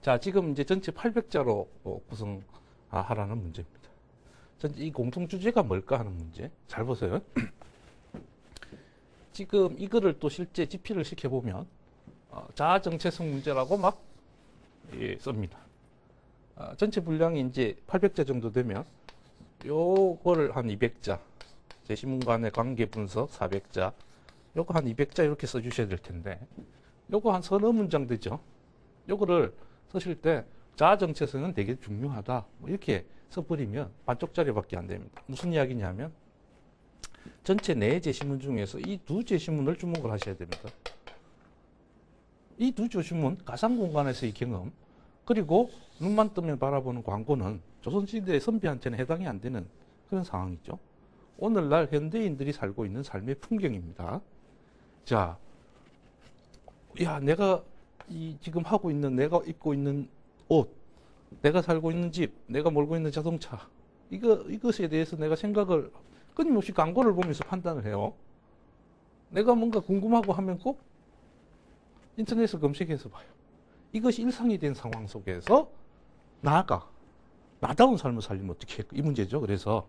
자, 지금 이제 전체 800자로 구성하라는 문제입니다. 전체 이 공통 주제가 뭘까 하는 문제. 잘 보세요. 지금 이거를 또 실제 집필을 시켜보면 자아 정체성 문제라고 막 씁니다. 전체 분량이 이제 800자 정도 되면 요거를 한 200자, 제시문 간의 관계 분석 400자, 요거 한 200자 이렇게 써주셔야 될 텐데, 요거 한 서너 문장 되죠. 요거를 쓰실 때 자아 정체성은 되게 중요하다, 뭐 이렇게 써버리면 반쪽짜리밖에 안 됩니다. 무슨 이야기냐면 전체 4제시문 중에서 이 2제시문을 주목을 하셔야 됩니다. 이 2제시문, 가상 공간에서의 경험, 그리고 눈만 뜨면 바라보는 광고는 조선시대의 선비한테는 해당이 안 되는 그런 상황이죠. 오늘날 현대인들이 살고 있는 삶의 풍경입니다. 자, 야, 내가 지금 하고 있는, 내가 입고 있는 옷, 내가 살고 있는 집, 내가 몰고 있는 자동차, 이것에 대해서 내가 생각을 끊임없이 광고를 보면서 판단을 해요. 내가 뭔가 궁금하고 하면 꼭 인터넷에서 검색해서 봐요. 이것이 일상이 된 상황 속에서 나다운 삶을 살려면 어떻게 할까? 이 문제죠. 그래서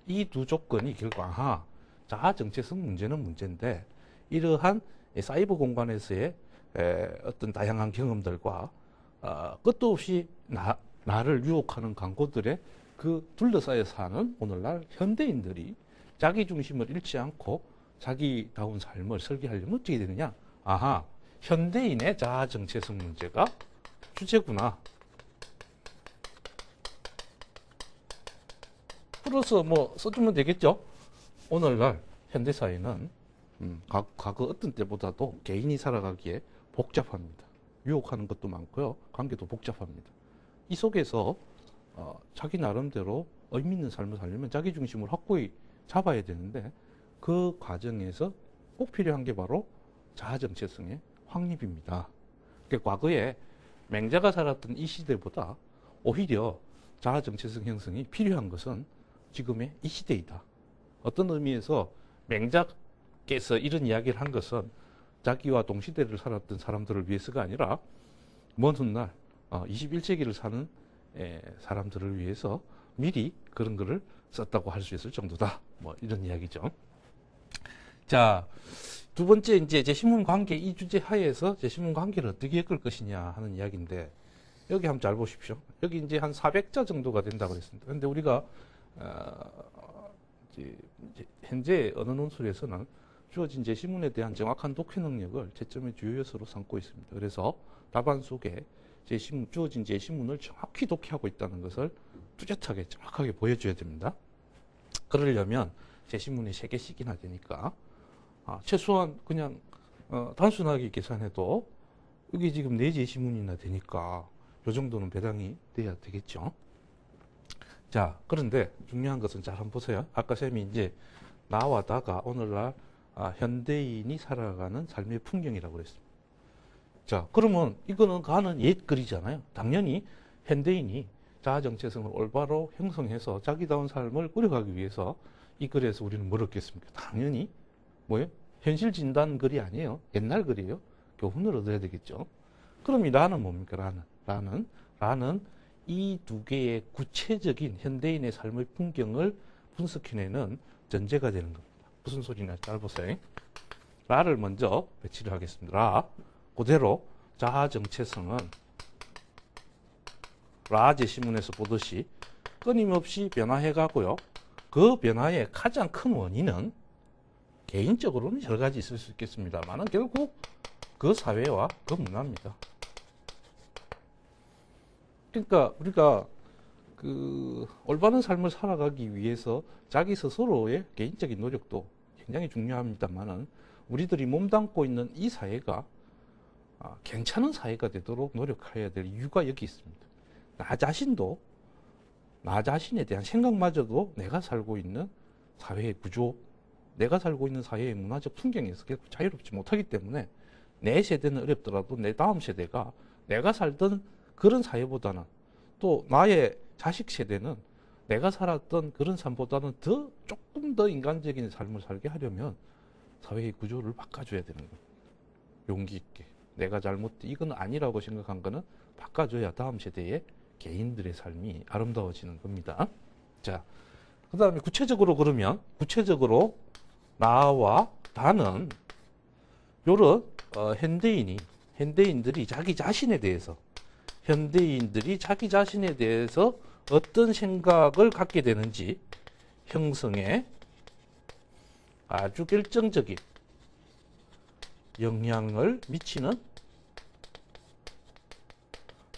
이 2 조건이 결과 자아 정체성 문제는 문제인데, 이러한 사이버 공간에서의 어떤 다양한 경험들과 끝도 없이 나를 유혹하는 광고들의 그 둘러싸여 사는 오늘날 현대인들이 자기 중심을 잃지 않고 자기다운 삶을 설계하려면 어떻게 되느냐? 현대인의 자아 정체성 문제가 주제구나. 풀어서 뭐 써주면 되겠죠? 오늘날 현대사회는 과거 어떤 때보다도 개인이 살아가기에 복잡합니다. 유혹하는 것도 많고요. 관계도 복잡합니다. 이 속에서 자기 나름대로 의미 있는 삶을 살려면 자기 중심을 확고히 잡아야 되는데, 그 과정에서 꼭 필요한 게 바로 자아 정체성의 확립입니다. 그러니까 과거에 맹자가 살았던 이 시대보다 오히려 자아 정체성 형성이 필요한 것은 지금의 이 시대이다. 어떤 의미에서 맹자께서 이런 이야기를 한 것은 자기와 동시대를 살았던 사람들을 위해서가 아니라 먼 훗날 21세기를 사는 사람들을 위해서 미리 그런 거를 썼다고 할 수 있을 정도다. 뭐 이런 이야기죠. 자, 두 번째 이제 제시문 관계, 이 주제 하에서 제시문 관계를 어떻게 엮을 것이냐 하는 이야기인데, 여기 한번 잘 보십시오. 여기 이제 한 400자 정도가 된다고 그랬습니다. 근데 우리가 이제 현재 언어 논술에서는 주어진 제시문에 대한 정확한 독해 능력을 채점의 주요 요소로 삼고 있습니다. 그래서 답안 속에 주어진 제시문을 정확히 독해하고 있다는 것을 뚜렷하게 정확하게 보여줘야 됩니다. 그러려면 제시문이 3개씩이나 되니까 최소한 그냥 단순하게 계산해도 여기 지금 4제시문이나 되니까 이 정도는 배당이 돼야 되겠죠. 자, 그런데 중요한 것은 잘 한번 보세요. 아까 쌤이 이제 나와 다가 오늘날 현대인이 살아가는 삶의 풍경이라고 그랬습니다. 자, 그러면 이거는 가는 옛 글이잖아요. 당연히 현대인이 자아 정체성을 올바로 형성해서 자기다운 삶을 꾸려가기 위해서 이 글에서 우리는 뭘 얻겠습니까? 당연히 뭐예요? 현실 진단 글이 아니에요. 옛날 글이에요. 교훈을 얻어야 되겠죠. 그럼 이 라는 뭡니까? 라는 이 2개의 구체적인 현대인의 삶의 풍경을 분석해내는 전제가 되는 겁니다. 무슨 소리냐? 잘 보세요. 라를 먼저 배치를 하겠습니다. 라. 그대로 자아 정체성은 라 제시문에서 보듯이 끊임없이 변화해 가고요. 그 변화의 가장 큰 원인은 개인적으로는 여러 가지 있을 수 있겠습니다만 결국 그 사회와 그 문화입니다. 그러니까 우리가 그 올바른 삶을 살아가기 위해서 자기 스스로의 개인적인 노력도 굉장히 중요합니다만은 우리들이 몸담고 있는 이 사회가 괜찮은 사회가 되도록 노력해야 될 이유가 여기 있습니다. 나 자신도, 나 자신에 대한 생각마저도 내가 살고 있는 사회의 구조, 내가 살고 있는 사회의 문화적 풍경에서 결국 자유롭지 못하기 때문에 내 세대는 어렵더라도 내 다음 세대가 내가 살던 그런 사회보다는, 또 나의 자식 세대는 내가 살았던 그런 삶보다는 조금 더 인간적인 삶을 살게 하려면 사회의 구조를 바꿔줘야 되는 겁니다. 용기 있게. 내가 잘못돼, 이건 아니라고 생각한 거는 바꿔줘야 다음 세대의 개인들의 삶이 아름다워지는 겁니다. 자, 그 다음에 구체적으로 그러면 구체적으로 나와 다는 요런 현대인들이 자기 자신에 대해서 어떤 생각을 갖게 되는지 형성에 아주 결정적인 영향을 미치는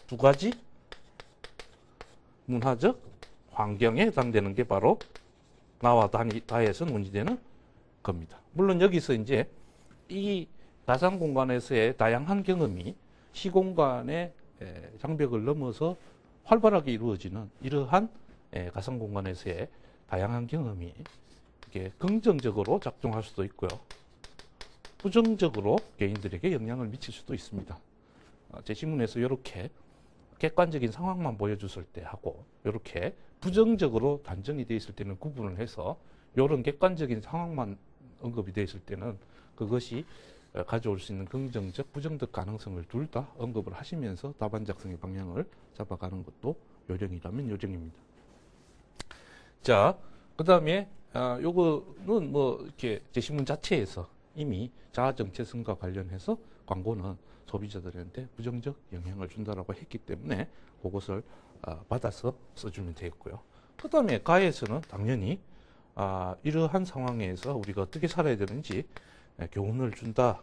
두 가지 문화적 환경에 해당되는 게 바로 나와 다에서 논의되는 겁니다. 물론 여기서 이제 이 가상 공간에서의 다양한 경험이 시공간의 장벽을 넘어서 활발하게 이루어지는 이러한 가상 공간에서의 다양한 경험이 이게 긍정적으로 작동할 수도 있고요. 부정적으로 개인들에게 영향을 미칠 수도 있습니다. 제시문에서 이렇게 객관적인 상황만 보여줬을 때 하고 이렇게 부정적으로 단정이 되어 있을 때는 구분을 해서 이런 객관적인 상황만 언급이 되어 있을 때는 그것이 가져올 수 있는 긍정적, 부정적 가능성을 둘 다 언급을 하시면서 답안 작성의 방향을 잡아가는 것도 요령이라면 요령입니다. 자, 그 다음에 요거는 뭐 이렇게 제시문 자체에서 이미 자아 정체성과 관련해서 광고는 소비자들한테 부정적 영향을 준다라고 했기 때문에 그것을 받아서 써주면 되겠고요. 그 다음에 가에서는 당연히 이러한 상황에서 우리가 어떻게 살아야 되는지 교훈을 준다.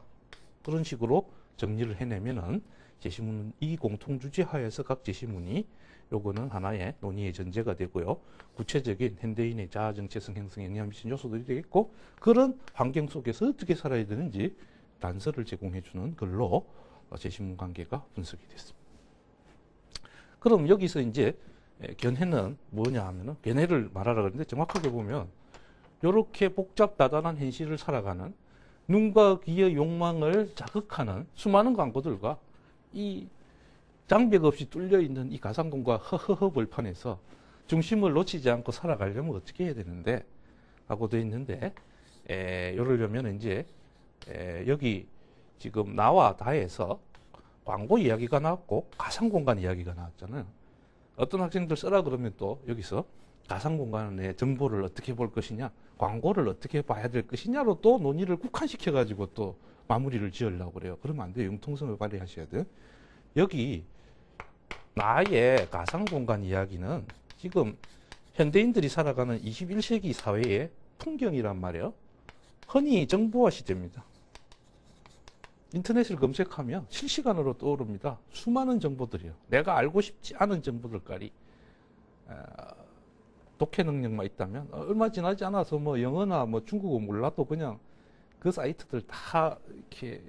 그런 식으로 정리를 해내면은 제시문 이 공통주제 하에서 각 제시문이 요거는 하나의 논의의 전제가 되고요. 구체적인 현대인의 자아 정체성 형성에 영향을 미치는 요소들이 되겠고 그런 환경 속에서 어떻게 살아야 되는지 단서를 제공해 주는 글로 제시문 관계가 분석이 됐습니다. 그럼 여기서 이제 견해는 뭐냐 하면은 견해를 말하라 그러는데 정확하게 보면 이렇게 복잡다단한 현실을 살아가는 눈과 귀의 욕망을 자극하는 수많은 광고들과 이 장벽 없이 뚫려 있는 이 가상공간 허허허 벌판에서 중심을 놓치지 않고 살아가려면 어떻게 해야 되는데 하고 되어 있는데 이러려면 이제 여기 지금 나와 다에서 광고 이야기가 나왔고 가상공간 이야기가 나왔잖아요. 어떤 학생들 쓰라 그러면 또 여기서 가상공간의 정보를 어떻게 볼 것이냐, 광고를 어떻게 봐야 될 것이냐로 또 논의를 국한시켜가지고 또 마무리를 지으려고 그래요. 그러면 안 돼요. 융통성을 발휘하셔야 돼요. 여기 나의 가상공간 이야기는 지금 현대인들이 살아가는 21세기 사회의 풍경이란 말이에요. 흔히 정보화 시대입니다. 인터넷을 검색하면 실시간으로 떠오릅니다. 수많은 정보들이요. 내가 알고 싶지 않은 정보들까지 독해 능력만 있다면 얼마 지나지 않아서 뭐 영어나 뭐 중국어 몰라도 그냥 그 사이트들 다 이렇게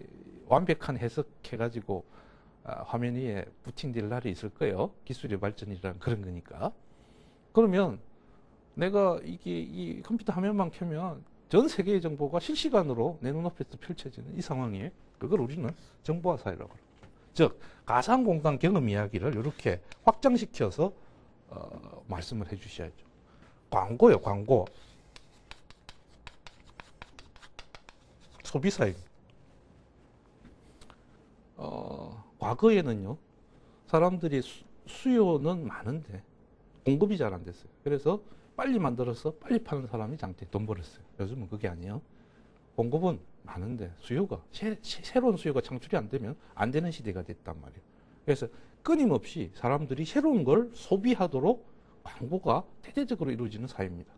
완벽한 해석해가지고 화면 위에 부팅될 날이 있을 거예요. 기술의 발전이라는 그런 거니까. 그러면 내가 이 컴퓨터 화면만 켜면 전 세계의 정보가 실시간으로 내 눈앞에서 펼쳐지는 이 상황에 그걸 우리는 정보화 사회라고 합니다. 즉 가상공간 경험 이야기를 이렇게 확장시켜서 말씀을 해주셔야죠. 광고요, 광고. 소비사입니다. 과거에는요, 사람들이 수요는 많은데 공급이 잘 안 됐어요. 그래서 빨리 만들어서 빨리 파는 사람이 장대 돈 벌었어요. 요즘은 그게 아니에요. 공급은 많은데 수요가 새로운 수요가 창출이 안 되면 안 되는 시대가 됐단 말이에요. 그래서 끊임없이 사람들이 새로운 걸 소비하도록 광고가 대대적으로 이루어지는 사회입니다.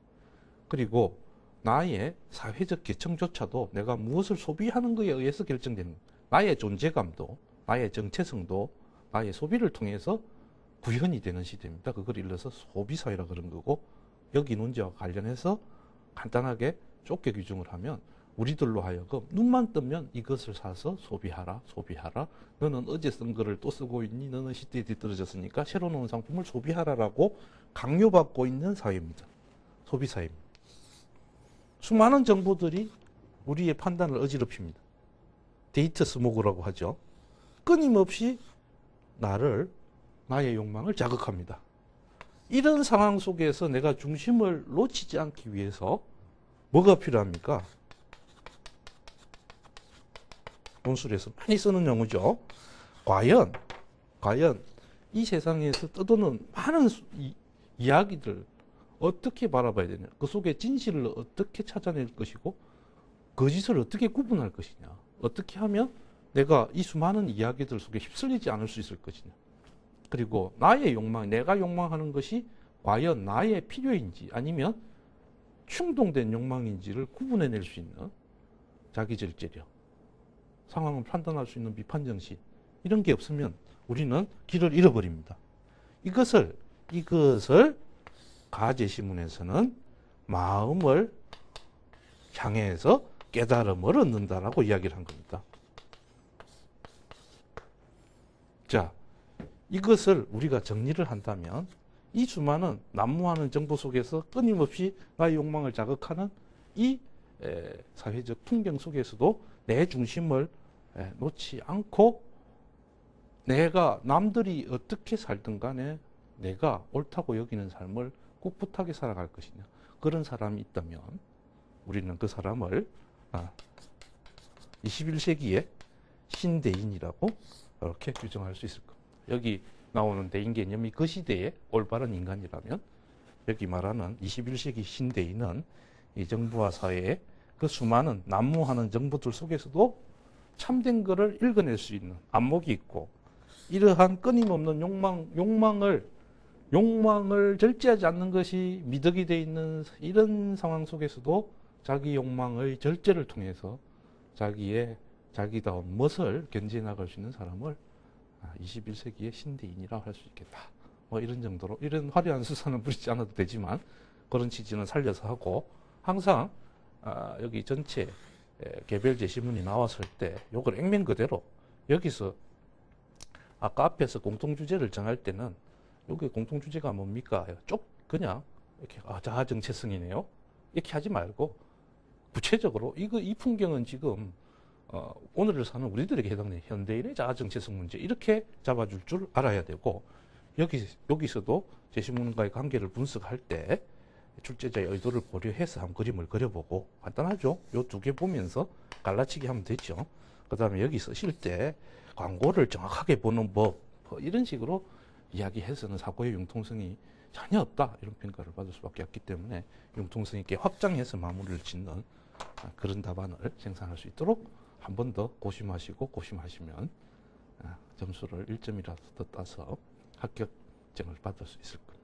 그리고 나의 사회적 계층조차도 내가 무엇을 소비하는 것에 의해서 결정되는 나의 존재감도 나의 정체성도 나의 소비를 통해서 구현이 되는 시대입니다. 그걸 일러서 소비사회라 그런 거고 여기 논제와 관련해서 간단하게 좁게 규정을 하면 우리들로 하여금 눈만 뜨면 이것을 사서 소비하라, 소비하라. 너는 어제 쓴 거를 또 쓰고 있니? 너는 시대에 뒤떨어졌으니까 새로 나온 상품을 소비하라라고 강요받고 있는 사회입니다. 소비사회입니다. 수많은 정보들이 우리의 판단을 어지럽힙니다. 데이터 스모그라고 하죠. 끊임없이 나의 욕망을 자극합니다. 이런 상황 속에서 내가 중심을 놓치지 않기 위해서 뭐가 필요합니까? 논술에서 많이 쓰는 용어죠. 과연 이 세상에서 떠도는 많은 이야기들 어떻게 바라봐야 되냐. 그 속에 진실을 어떻게 찾아낼 것이고 거짓을 어떻게 구분할 것이냐. 어떻게 하면 내가 이 수많은 이야기들 속에 휩쓸리지 않을 수 있을 것이냐. 그리고 나의 욕망, 내가 욕망하는 것이 과연 나의 필요인지 아니면 충동된 욕망인지를 구분해낼 수 있는 자기절제력, 상황을 판단할 수 있는 비판정신, 이런 게 없으면 우리는 길을 잃어버립니다. 이것을 가제시문에서는 마음을 향해서 깨달음을 얻는다라고 이야기를 한 겁니다. 자, 이것을 우리가 정리를 한다면 이 수많은 난무하는 정보 속에서 끊임없이 나의 욕망을 자극하는 이 사회적 풍경 속에서도 내 중심을 놓지 않고 내가 남들이 어떻게 살든 간에 내가 옳다고 여기는 삶을 꿋꿋하게 살아갈 것이냐. 그런 사람이 있다면 우리는 그 사람을 21세기의 신대인이라고 이렇게 규정할 수 있을 겁니다. 여기 나오는 대인 개념이 그 시대의 올바른 인간이라면 여기 말하는 21세기 신대인은 이 정부와 사회의 그 수많은 난무하는 정보들 속에서도 참된 것을 읽어낼 수 있는 안목이 있고 이러한 끊임없는 욕망을 절제하지 않는 것이 미덕이 되어 있는 이런 상황 속에서도 자기 욕망의 절제를 통해서 자기다운 멋을 견지해 나갈 수 있는 사람을 21세기의 신대인이라고 할 수 있겠다. 뭐 이런 정도로 이런 화려한 수사는 부리지 않아도 되지만 그런 취지는 살려서 하고 항상 여기 전체 개별 제시문이 나왔을 때 이걸 액면 그대로 여기서 아까 앞에서 공통주제를 정할 때는 여기 공통주제가 뭡니까? 그냥 이렇게 자아 정체성이네요. 이렇게 하지 말고 구체적으로 이 풍경은 지금 오늘을 사는 우리들에게 해당되는 현대인의 자아 정체성 문제 이렇게 잡아줄 줄 알아야 되고 여기서도 제시문과의 관계를 분석할 때 출제자의 의도를 고려해서 한 그림을 그려보고 간단하죠. 요 두 개 보면서 갈라치기 하면 되죠. 그 다음에 여기 쓰실 때 광고를 정확하게 보는 법 이런 식으로 이야기해서는 사고의 융통성이 전혀 없다 이런 평가를 받을 수밖에 없기 때문에 융통성 있게 확장해서 마무리를 짓는 그런 답안을 생산할 수 있도록 한 번 더 고심하시면 점수를 1점이라도 더 따서 합격증을 받을 수 있을 겁니다.